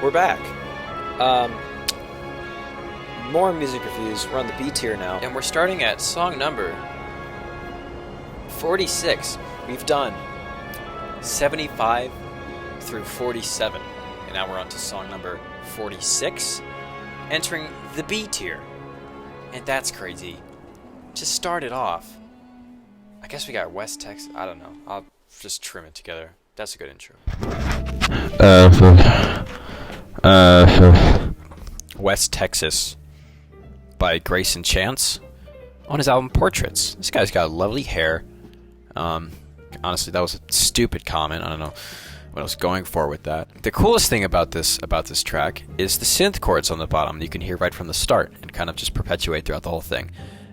We're back. Um, More music reviews. We're on the B tier now, and we're starting at song number 46. We've done 75 through 47, and now we're on to song number 46, entering the B tier. And that's crazy. To start it off, I guess we got West Texas. I don't know. I'll just trim it together. That's a good intro. West Texas by Greyson Chance on his album Portraits. This guy's got lovely hair. Honestly, that was a stupid comment. I don't know what I was going for with that. The coolest thing about this track is the synth chords on the bottom. You can hear right from the start and kind of just perpetuate throughout the whole thing.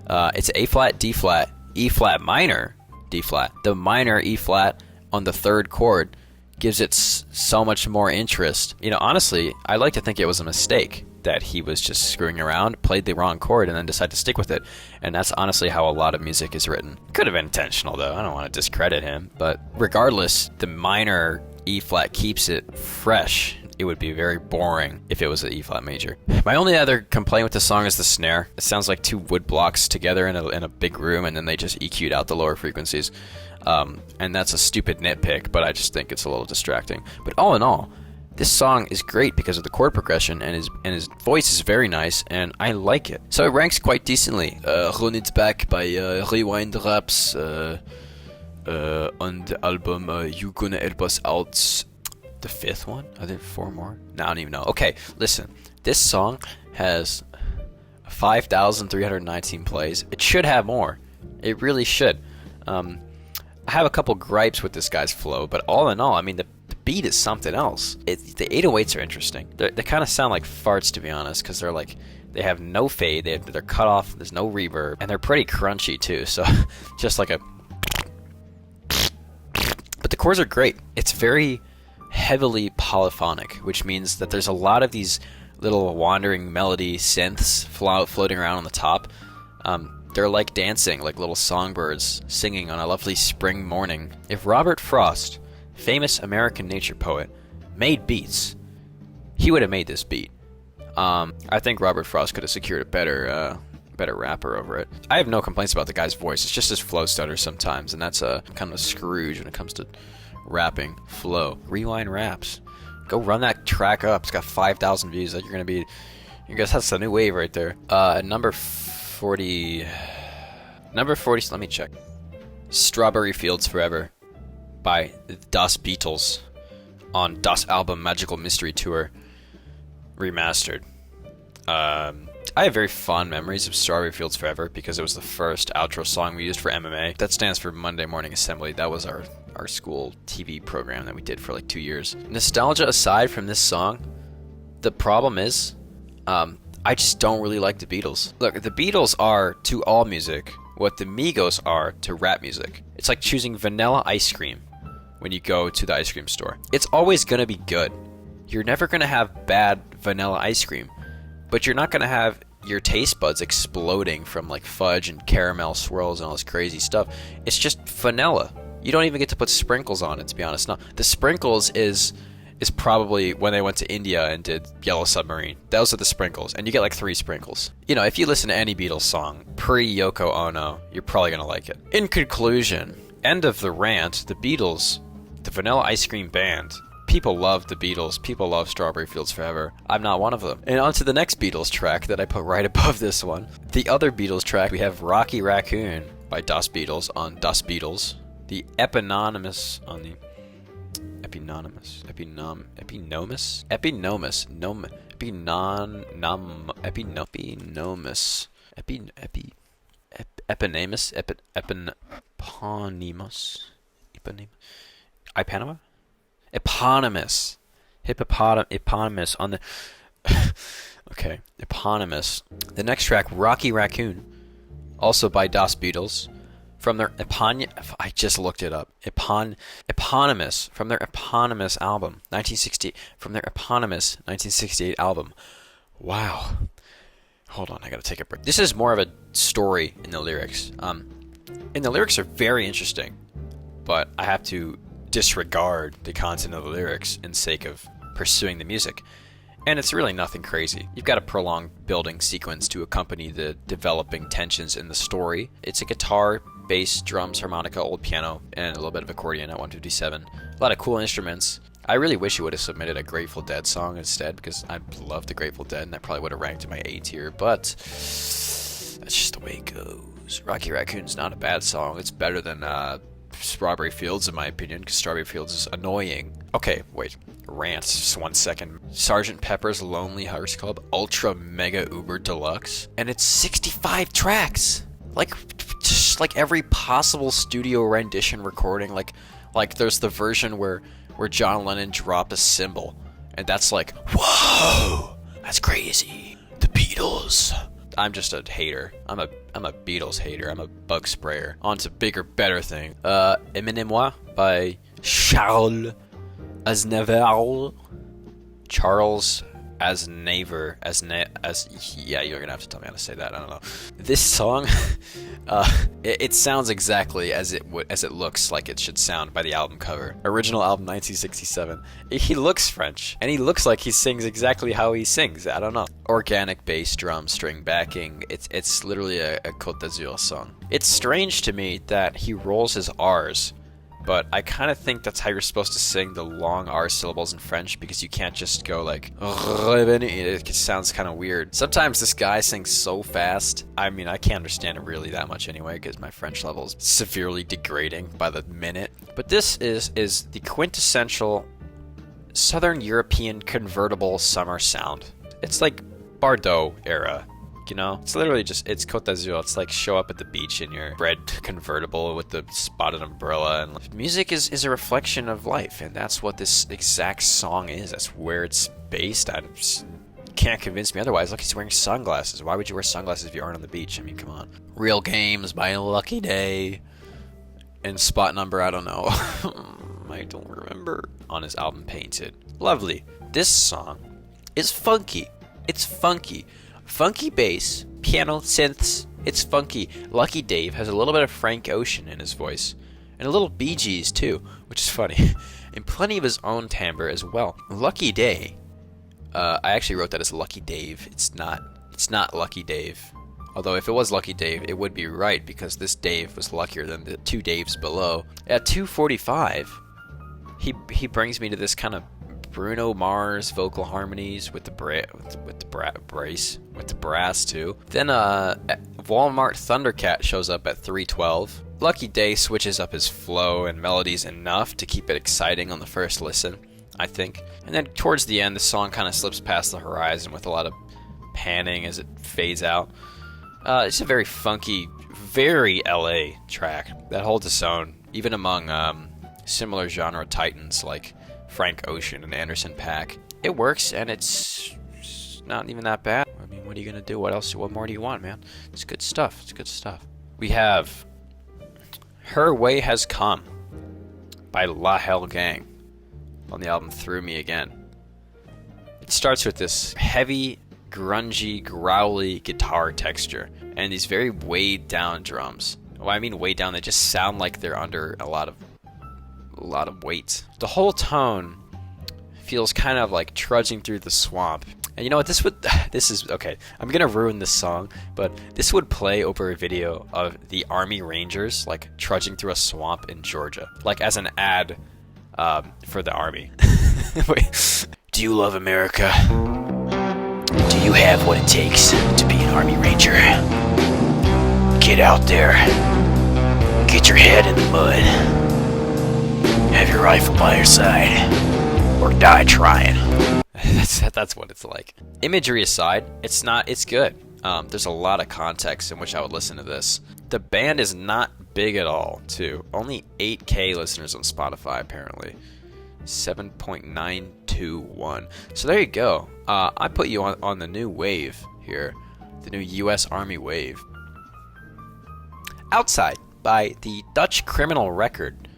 It's A flat, D flat, E flat minor, D flat. The minor E flat on the third chord gives it so much more interest. You know, honestly, I like to think it was a mistake that he was just screwing around, played the wrong chord, and then decided to stick with it. And that's honestly how a lot of music is written. Could have been intentional, though. I don't want to discredit him. But regardless, the minor E flat keeps it fresh. It would be very boring if it was an E flat major. My only other complaint with the song is the snare. It sounds like two wood blocks together in a big room, and then they just EQ'd out the lower frequencies. And that's a stupid nitpick, but I just think it's a little distracting. But all in all, this song is great because of the chord progression, and his voice is very nice, and I like it. So it ranks quite decently. Run It Back by Rewind Raps on the album You Gonna Help Us Out. The fifth one? Are there four more? No, I don't even know. Okay, listen. This song has 5,319 plays. It should have more. It really should. I have a couple gripes with this guy's flow, but all in all, I mean, the beat is something else. The 808s are interesting. They kind of sound like farts, to be honest, because they have no fade, they're cut off, there's no reverb, and they're pretty crunchy too, so just like a... But the chords are great. It's very heavily polyphonic, which means that there's a lot of these little wandering melody synths floating around on the top. They're like dancing, like little songbirds singing on a lovely spring morning. If Robert Frost, famous American nature poet, made beats, he would have made this beat. I think Robert Frost could have secured a better rapper over it. I have no complaints about the guy's voice. It's just his flow stutters sometimes, and that's a kind of Scrooge when it comes to rapping flow. Rewind Raps. Go run that track up. It's got 5,000 views. That you guys, that's a new wave right there. Number 40. Let me check. Strawberry Fields Forever by Das Beatles on Das Album Magical Mystery Tour remastered. I have very fond memories of Strawberry Fields Forever because it was the first outro song we used for MMA. That stands for Monday Morning Assembly. That was our school TV program that we did for like 2 years. Nostalgia aside from this song, the problem is I just don't really like the Beatles. Look, the Beatles are to all music what the Migos are to rap music. It's like choosing vanilla ice cream when you go to the ice cream store. It's always going to be good. You're never going to have bad vanilla ice cream, but you're not going to have your taste buds exploding from like fudge and caramel swirls and all this crazy stuff. It's just vanilla. You don't even get to put sprinkles on it, to be honest. No, the sprinkles is probably when they went to India and did Yellow Submarine. Those are the sprinkles, and you get like 3 sprinkles. You know, if you listen to any Beatles song pre-Yoko Ono, you're probably going to like it. In conclusion, end of the rant, the Beatles, the Vanilla Ice Cream Band, people love the Beatles. People love Strawberry Fields Forever. I'm not one of them. And on to the next Beatles track that I put right above this one. The other Beatles track, we have Rocky Raccoon by Das Beatles on Das Beatles. The Eponymous on the... Eponymous. Eponymous on the... Okay, Eponymous. The next track, Rocky Raccoon, also by Das Beatles, from their I just looked it up. Eponymous, from their eponymous album, 1960, from their eponymous 1968 album. Wow. Hold on, I gotta take a break. This is more of a story in the lyrics. And the lyrics are very interesting, but I have to disregard the content of the lyrics in sake of pursuing the music. And it's really nothing crazy. You've got a prolonged building sequence to accompany the developing tensions in the story. It's a guitar, bass, drums, harmonica, old piano, and a little bit of accordion at 157. A lot of cool instruments. I really wish he would have submitted a Grateful Dead song instead, because I love the Grateful Dead, and that probably would have ranked in my A tier, but that's just the way it goes. Rocky Raccoon's not a bad song. It's better than Strawberry Fields, in my opinion, because Strawberry Fields is annoying. Okay, wait. Rant, just 1 second. Sgt. Pepper's Lonely Hearts Club Ultra Mega Uber Deluxe, and it's 65 tracks. Just like every possible studio rendition recording. Like there's the version where John Lennon dropped a cymbal, and that's like, whoa, that's crazy. The Beatles. I'm just a hater. I'm a Beatles hater. I'm a bug sprayer. On to bigger, better thing. Emmenez-Moi by Charles Aznavour. Charles Aznavour. Yeah, you're gonna have to tell me how to say that. I don't know. This song, it sounds exactly as it looks like it should sound by the album cover. Original album 1967. He looks French, and he looks like he sings exactly how he sings. I don't know. Organic bass, drum, string backing. It's literally a Côte d'Azur song. It's strange to me that he rolls his R's, but I kind of think that's how you're supposed to sing the long R syllables in French, because you can't just go like, it sounds kind of weird. Sometimes this guy sings so fast, I mean, I can't understand it really that much anyway, because my French level is severely degrading by the minute. But this is the quintessential Southern European convertible summer sound. It's like Bardot era. You know, it's literally it's Côte d'Azur. It's like show up at the beach in your red convertible with the spotted umbrella. And music is a reflection of life, and that's what this exact song is. That's where it's based. I just can't convince me otherwise. Look, he's wearing sunglasses. Why would you wear sunglasses if you aren't on the beach? I mean, come on. Real Games by Lucky Daye. And spot number, I don't know. I don't remember. On his album Painted. Lovely. This song is funky. It's funky. Funky bass, piano, synths, it's funky. Lucky Dave has a little bit of Frank Ocean in his voice. And a little Bee Gees too, which is funny. And plenty of his own timbre as well. Lucky Daye, I actually wrote that as Lucky Dave. It's not Lucky Dave. Although if it was Lucky Dave, it would be right, because this Dave was luckier than the two Daves below. At 245, he brings me to this kind of Bruno Mars vocal harmonies with the brass too. Then Walmart Thundercat shows up at 312. Lucky Daye switches up his flow and melodies enough to keep it exciting on the first listen, I think. And then towards the end, the song kind of slips past the horizon with a lot of panning as it fades out. It's a very funky, very LA track that holds its own, even among similar genre titans like Frank Ocean and Anderson .Paak. It works, and it's not even that bad. I mean, what are you gonna do? What more do you want, man? It's good stuff. It's good stuff. We have Her Way Has Come by La Hell Gang on the album Through Me Again. It starts with this heavy, grungy, growly guitar texture and these very weighed down drums. Well, I mean weighed down, they just sound like they're under a lot of weight. The whole tone feels kind of like trudging through the swamp. And you know what, this is okay, I'm gonna ruin this song, but this would play over a video of the Army Rangers like trudging through a swamp in Georgia, like as an ad for the Army. Wait. Do you love America? Do you have what it takes to be an Army Ranger? Get out there, get your head in the mud, have your rifle by your side, or die trying. That's what it's like. Imagery aside, it's good. There's a lot of context in which I would listen to this. The band is not big at all, too. Only 8K listeners on Spotify, apparently. 7.921. So there you go. I put you on the new wave here. The new U.S. Army wave. Outside by the Dutch Criminal Record.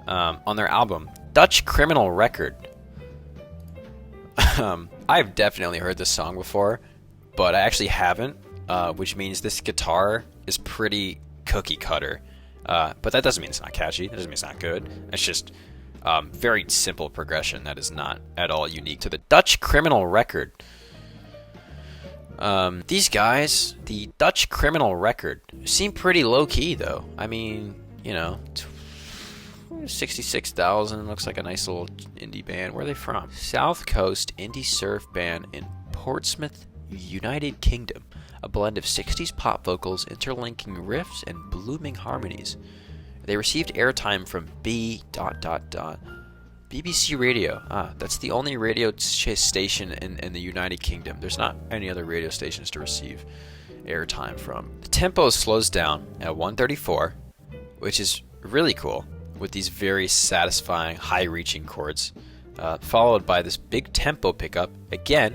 On their album, Dutch Criminal Record. I've definitely heard this song before, but I actually haven't, which means this guitar is pretty cookie cutter. But that doesn't mean it's not catchy. That doesn't mean it's not good. It's just, Very simple progression that is not at all unique to the Dutch Criminal Record. These guys, the Dutch Criminal Record, seem pretty low-key, though. I mean, you know, 66,000, looks like a nice little indie band. Where are they from? South Coast indie surf band in Portsmouth, United Kingdom. A blend of 60s pop vocals, interlinking riffs, and blooming harmonies. They received airtime from BBC Radio. That's the only radio station in the United Kingdom. There's not any other radio stations to receive airtime from. The tempo slows down at 134, which is really cool, with these very satisfying, high-reaching chords, followed by this big tempo pickup, again,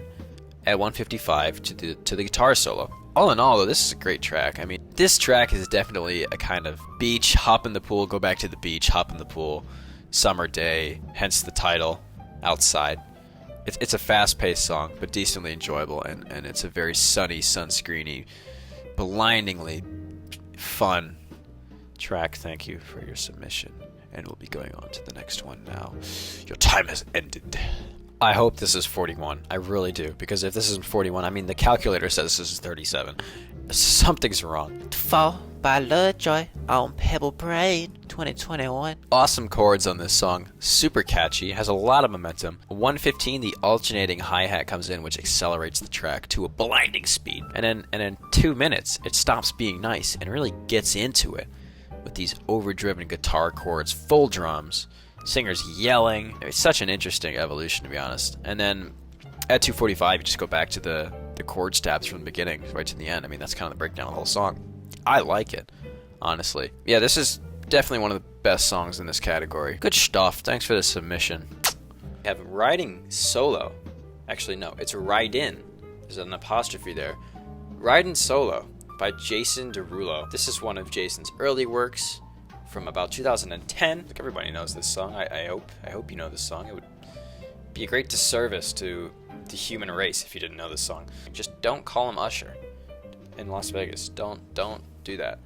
at 155 to the guitar solo. All in all, though, this is a great track. I mean, this track is definitely a kind of beach, hop in the pool, go back to the beach, hop in the pool, summer day, hence the title, outside. It's a fast-paced song, but decently enjoyable, and it's a very sunny, sunscreeny, blindingly fun track. Thank you for your submission, and we'll be going on to the next one now. Your time has ended. I hope this is 41. I really do, because if this isn't 41, I mean, the calculator says this is 37. Something's wrong. Fall by Lovejoy on Pebble Brain 2021. Awesome chords on this song. Super catchy. Has a lot of momentum. 115, the alternating hi-hat comes in, which accelerates the track to a blinding speed. And in 2 minutes, it stops being nice and really gets into it with these overdriven guitar chords, full drums, singers yelling. It's such an interesting evolution, to be honest. And then at 245, you just go back to the chord stabs from the beginning right to the end. I mean, that's kind of the breakdown of the whole song. I like it, honestly. Yeah, this is definitely one of the best songs in this category. Good stuff. Thanks for the submission. We have Riding Solo. Actually, no, it's Ridin. There's an apostrophe there. Ridin Solo by Jason Derülo. This is one of Jason's early works from about 2010. Like, everybody knows this song. I hope you know this song. It would be a great disservice to the human race if you didn't know this song. Just don't call him Usher in Las Vegas. Don't do that.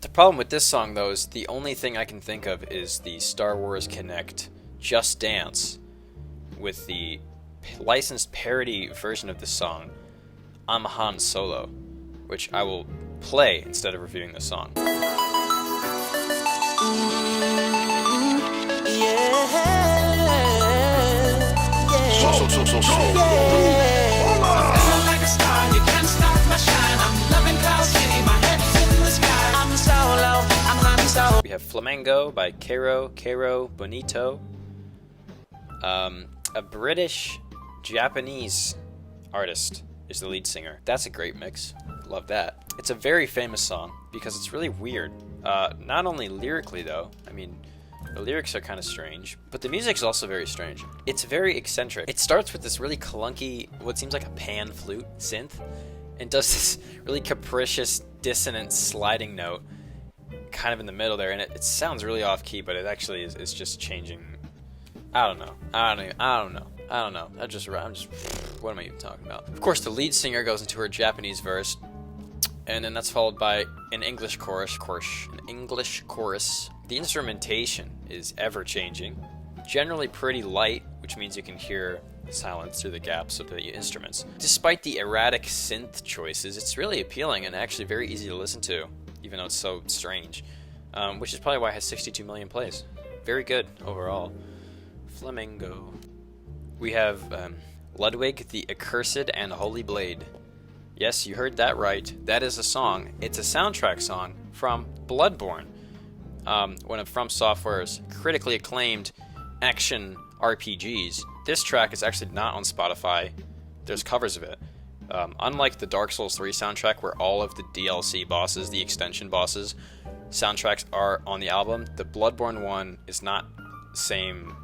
The problem with this song, though, is the only thing I can think of is the Star Wars Connect Just Dance with the licensed parody version of the song I'm Han Solo, which I will play instead of reviewing the song. We have Flamingo by Kero, Bonito. A British-Japanese artist is the lead singer. That's a great mix. Love that. It's a very famous song because it's really weird. Not only lyrically, though. I mean, the lyrics are kind of strange, but the music's also very strange. It's very eccentric. It starts with this really clunky, what seems like a pan flute synth, and does this really capricious, dissonant sliding note kind of in the middle there, and it sounds really off-key, but it actually is just changing. I don't know. I'm just, what am I even talking about? Of course, the lead singer goes into her Japanese verse, and then that's followed by an English chorus. The instrumentation is ever-changing, generally pretty light, which means you can hear silence through the gaps of the instruments. Despite the erratic synth choices, it's really appealing and actually very easy to listen to, even though it's so strange, which is probably why it has 62 million plays. Very good overall. Flamingo. We have Ludwig, the Accursed and Holy Blade. Yes, you heard that right. That is a song. It's a soundtrack song from Bloodborne, one of From Software's critically acclaimed action RPGs. This track is actually not on Spotify. There's covers of it. Unlike the Dark Souls 3 soundtrack, where all of the DLC bosses, the extension bosses, soundtracks are on the album, the Bloodborne one is not the same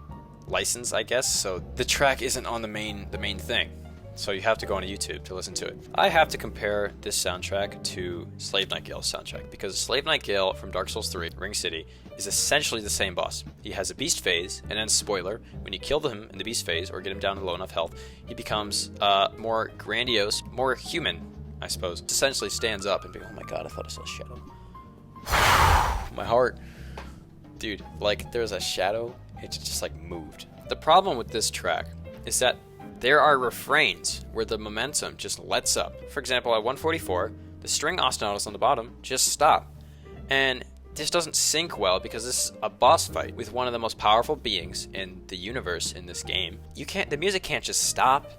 license, I guess, so the track isn't on the main thing. So you have to go on YouTube to listen to it. I have to compare this soundtrack to Slave Knight Gale's soundtrack, because Slave Knight Gale from Dark Souls 3, Ring City, is essentially the same boss. He has a beast phase, and then spoiler, when you kill him in the beast phase, or get him down to low enough health, he becomes more grandiose, more human, I suppose. Essentially stands up and be, oh my god, I thought I saw a shadow. My heart. Dude, like, there's a shadow It just like moved. The problem with this track is that there are refrains where the momentum just lets up. For example, at 144, the string ostinatos on the bottom just stop. And this doesn't sync well because this is a boss fight with one of the most powerful beings in the universe in this game. The music can't just stop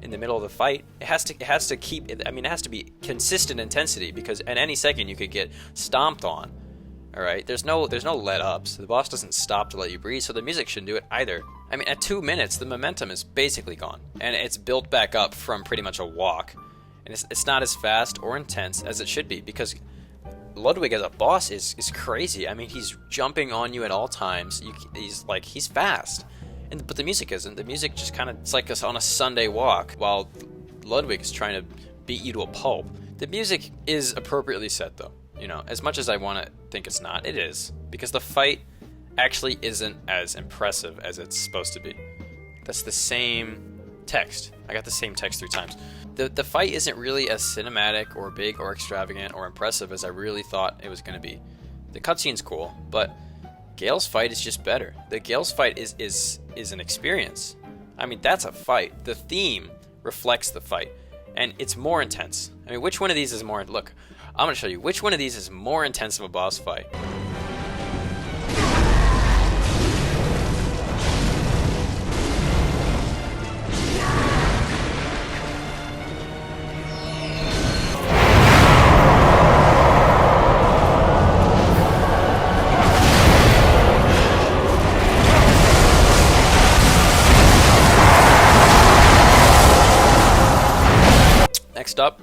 in the middle of the fight. It has to keep, I mean, it has to be consistent intensity because at any second you could get stomped on. All right, there's no let ups. The boss doesn't stop to let you breathe, so the music shouldn't do it either. I mean, at 2 minutes, the momentum is basically gone, and it's built back up from pretty much a walk, and it's not as fast or intense as it should be because Ludwig as a boss is crazy. I mean, he's jumping on you at all times. He's fast, but the music isn't. The music just kind of, it's like us on a Sunday walk while Ludwig is trying to beat you to a pulp. The music is appropriately set though. You know, as much as I want to think it's not, it is. Because the fight actually isn't as impressive as it's supposed to be. That's the same text. I got the same text 3 times. The fight isn't really as cinematic or big or extravagant or impressive as I really thought it was going to be. The cutscene's cool, but Gale's fight is just better. The Gale's fight is an experience. I mean, that's a fight. The theme reflects the fight, and it's more intense. I mean, which one of these is more... Look, I'm going to show you which one of these is more intense of a boss fight. Next up.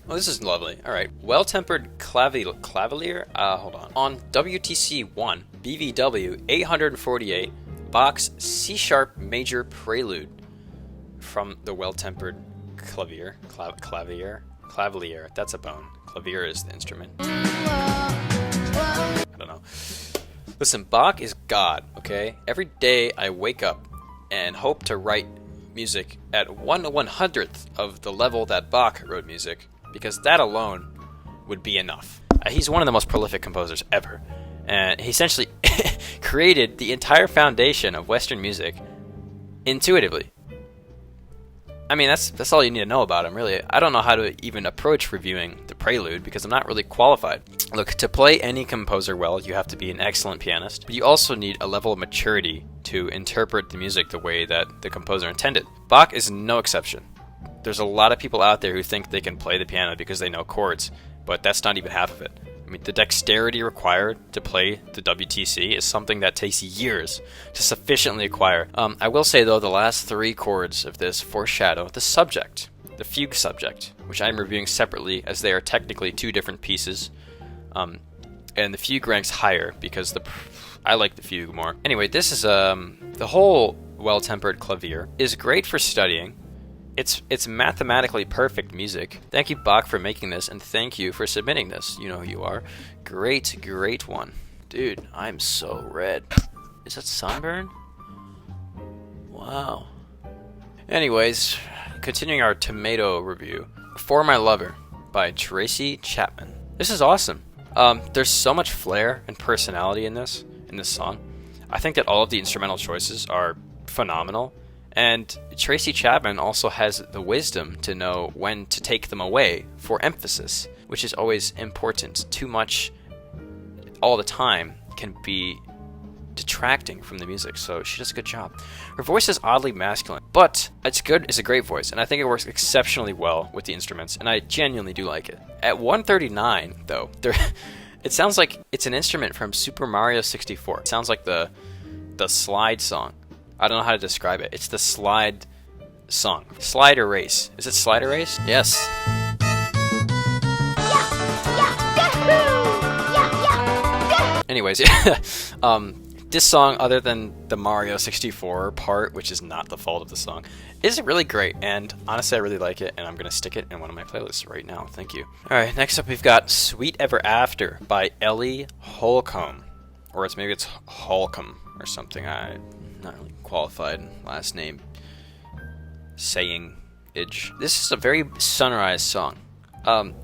Oh, this is lovely. All right. Well-tempered clavalier. Hold on. On WTC 1, BVW 848, Bach's C-sharp major prelude from the well-tempered clavier. Clavalier. That's a bone. Clavier is the instrument. I don't know. Listen, Bach is God, okay? Every day I wake up and hope to write music at 1/100th of the level that Bach wrote music, because that alone would be enough. He's one of the most prolific composers ever, and he essentially created the entire foundation of Western music intuitively. I mean, that's all you need to know about him, really. I don't know how to even approach reviewing the Prelude because I'm not really qualified. Look, to play any composer well, you have to be an excellent pianist, but you also need a level of maturity to interpret the music the way that the composer intended. Bach is no exception. There's a lot of people out there who think they can play the piano because they know chords, but that's not even half of it. I mean, the dexterity required to play the WTC is something that takes years to sufficiently acquire. I will say, though, the last 3 chords of this foreshadow the subject, the fugue subject, which I'm reviewing separately as they are technically 2 different pieces. And the fugue ranks higher because I like the fugue more. Anyway, this is the whole well-tempered clavier is great for studying. It's mathematically perfect music. Thank you, Bach, for making this, and thank you for submitting this. You know who you are. Great one. Dude, I'm so red. Is that sunburn? Wow. Anyways, continuing our tomato review. For My Lover by Tracy Chapman. This is awesome. There's so much flair and personality in this song. I think that all of the instrumental choices are phenomenal. And Tracy Chapman also has the wisdom to know when to take them away for emphasis, which is always important. Too much all the time can be detracting from the music, so she does a good job. Her voice is oddly masculine, but it's good. It's a great voice, and I think it works exceptionally well with the instruments, and I genuinely do like it. At 139, though, it sounds like it's an instrument from Super Mario 64. It sounds like the slide song. I don't know how to describe it. It's the slide song. Slide Erase. Is it Slide Erase? Yes. Anyways, this song, other than the Mario 64 part, which is not the fault of the song, is really great. And honestly, I really like it, and I'm going to stick it in one of my playlists right now. Thank you. Alright, next up we've got Sweet Ever After by Ellie Holcomb. Or maybe it's Holcomb or something. I'm not really qualified last name saying age. This is a very sunrise song. What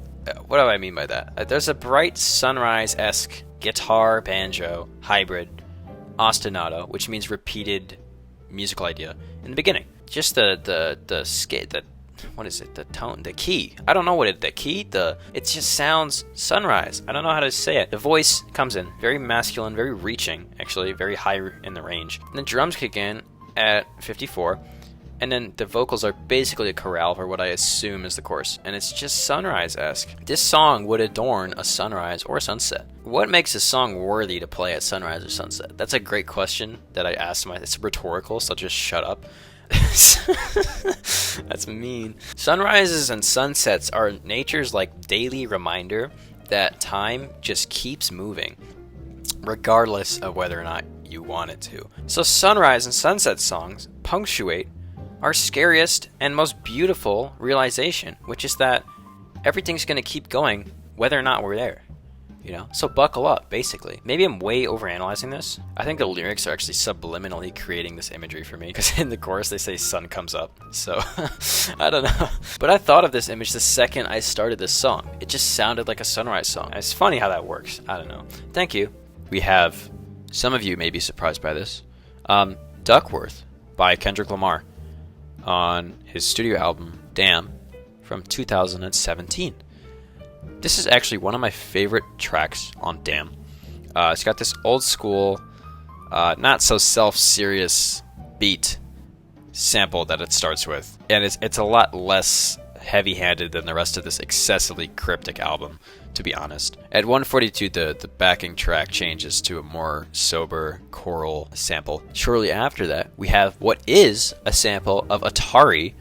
do I mean by that? There's a bright sunrise-esque guitar banjo hybrid ostinato, which means repeated musical idea in the beginning. Just the scale, what is it? The tone, the key. I don't know what the key. It just sounds sunrise. I don't know how to say it. The voice comes in very masculine, very reaching, actually, very high in the range. And the drums kick in at 54, and then the vocals are basically a chorale for what I assume is the chorus, and it's just sunrise-esque. This song would adorn a sunrise or sunset. What makes a song worthy to play at sunrise or sunset? That's a great question that I asked myself. It's rhetorical, so just shut up. That's mean. Sunrises and sunsets are nature's like daily reminder that time just keeps moving, regardless of whether or not you want it to. So sunrise and sunset songs punctuate our scariest and most beautiful realization, which is that everything's going to keep going whether or not we're there. You know, so buckle up, basically. Maybe I'm way overanalyzing this. I think the lyrics are actually subliminally creating this imagery for me, because in the chorus they say sun comes up. So, I don't know. But I thought of this image the second I started this song. It just sounded like a sunrise song. And it's funny how that works. I don't know. Thank you. We have, some of you may be surprised by this, Duckworth by Kendrick Lamar on his studio album, Damn, from 2017. This is actually one of my favorite tracks on Damn. It's got this old school, not so self-serious beat sample that it starts with. And it's a lot less heavy-handed than the rest of this excessively cryptic album, to be honest. At 142, the backing track changes to a more sober choral sample. Shortly after that, we have what is a sample of Atari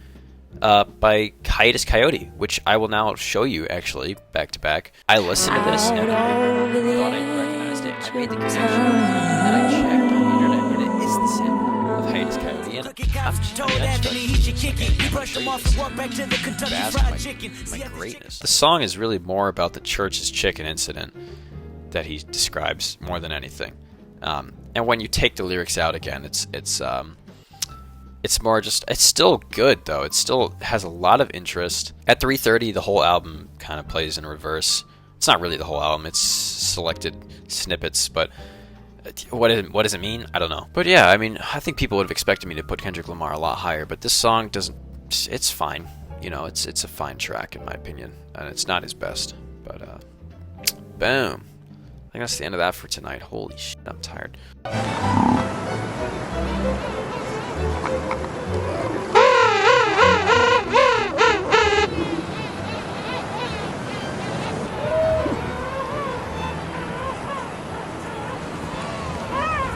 by Hiatus Coyote, which I will now show you, actually, back to back. I listened to this and I thought I recognized it. I made the connection, and I checked on the internet, and it is the sample of Hiatus Coyote. And I'm just my greatness. The song is really more about the church's chicken incident that he describes more than anything. And when you take the lyrics out again, it's more just, it's still good though. It still has a lot of interest. At 3:30, the whole album kind of plays in reverse. It's not really the whole album, it's selected snippets, but what does it mean? I don't know. But yeah, I mean, I think people would have expected me to put Kendrick Lamar a lot higher, but this song doesn't, it's fine. You know, it's a fine track in my opinion, and it's not his best, but boom. I think that's the end of that for tonight. Holy shit, I'm tired.